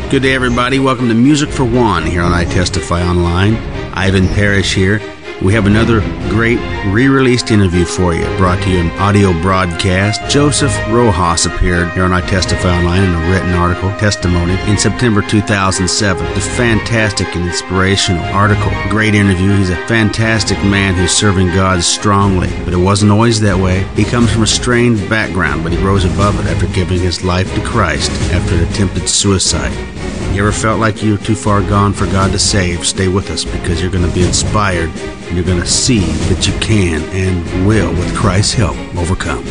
Good day, everybody. Welcome to Music for One here on I Testify Online. Ivan Parrish here. We have another great re-released interview for you, brought to you in audio broadcast. Joseph Rojas appeared here on I Testify Online in a written article, testimony, in September 2007. It's a fantastic and inspirational article. Great interview. He's a fantastic man who's serving God strongly, but it wasn't always that way. He comes from a strained background, but he rose above it after giving his life to Christ after an attempted suicide. You ever felt like you're too far gone for God to save? Stay with us, because you're going to be inspired and you're going to see that you can and will, with Christ's help, overcome.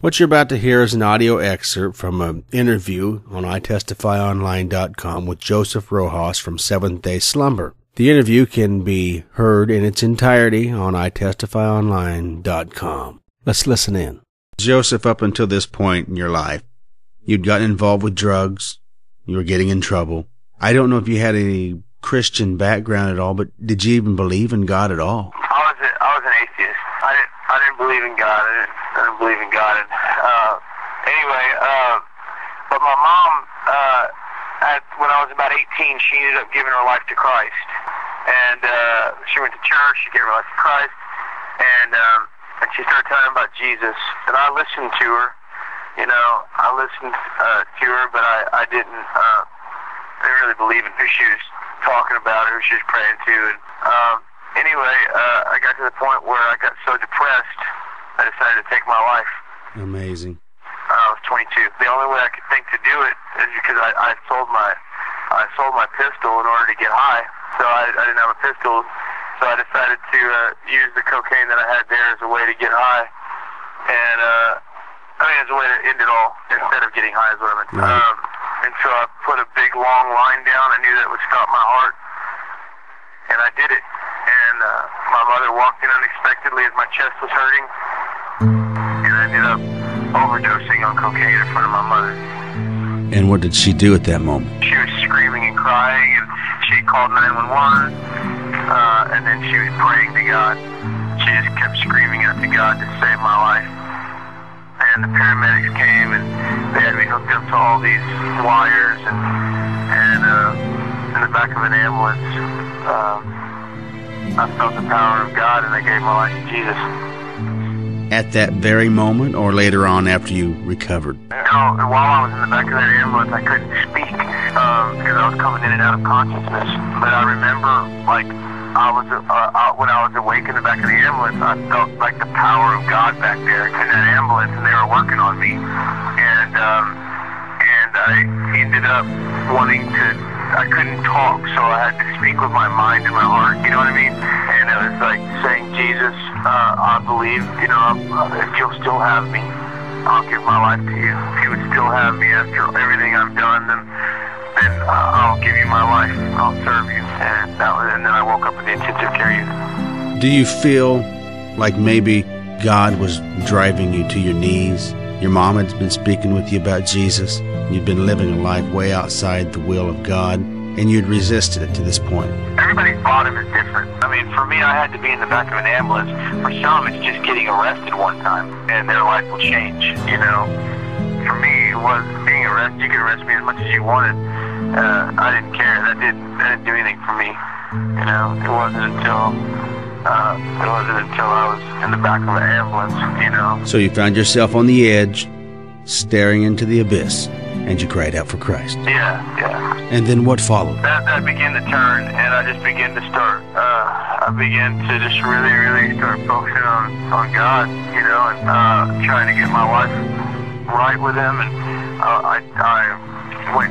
What you're about to hear is an audio excerpt from an interview on itestifyonline.com with Joseph Rojas from Seventh-day Slumber. The interview can be heard in its entirety on itestifyonline.com. Let's listen in. Joseph, up until this point in your life, you'd gotten involved with drugs. You were getting in trouble. I don't know if you had any Christian background at all, but did you even believe in God at all? I was an atheist. I didn't believe in God. I didn't believe in God. But my mom, when I was about 18, she ended up giving her life to Christ. And she went to church, she gave her life to Christ, and she started telling about Jesus. And I listened to her, to her, but I didn't really believe in who she was talking about, who she was praying to. And I got to the point where I got so depressed, I decided to take my life. Amazing. I was 22. The only way I could think to do it is because I sold my pistol in order to get high. So I didn't have a pistol, so I decided to use the cocaine that I had there as a way to get high, and as a way to end it all instead of getting high is what I meant. Right. And so I put a big long line down. I knew that would stop my heart, and I did it. And my mother walked in unexpectedly as my chest was hurting, and I ended up overdosing on cocaine in front of my mother. And what did she do at that moment? She was screaming and crying, and she called 911, and then she was praying to God. She just kept screaming out to God to save my life. And the paramedics came, and they had me hooked up to all these wires, and in the back of an ambulance, I felt the power of God, and I gave my life to Jesus. At that very moment, or later on after you recovered? No, while I was in the back of that ambulance, I couldn't speak because I was coming in and out of consciousness. But I remember, when I was awake in the back of the ambulance, I felt like the power of God back there in that ambulance, and they were working on me. And I ended up wanting to. I couldn't talk, so I had to speak with my mind and my heart. You know what I mean? And it was like saying, Jesus, I believe, if you'll still have me, I'll give my life to you. If you would still have me after everything I've done, then I'll give you my life. I'll serve you. And then I woke up in the intensive care unit. Do you feel like maybe God was driving you to your knees? Your mom had been speaking with you about Jesus. You'd been living a life way outside the will of God, and you'd resisted it to this point. Everybody's bottom is different. I mean, for me, I had to be in the back of an ambulance. For some, it's just getting arrested one time, and their life will change, For me, it was being arrested. You could arrest me as much as you wanted. I didn't care. That didn't do anything for me. It wasn't until I was in the back of an ambulance, So you found yourself on the edge, staring into the abyss, and you cried out for Christ. Yeah. And then what followed? That began to turn, and I just began to start. I began to just really, really start focusing on God, and trying to get my life right with Him. And I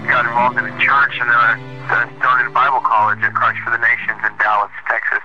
got involved in a church, and then I started Bible college at Christ for the Nations in Dallas, Texas.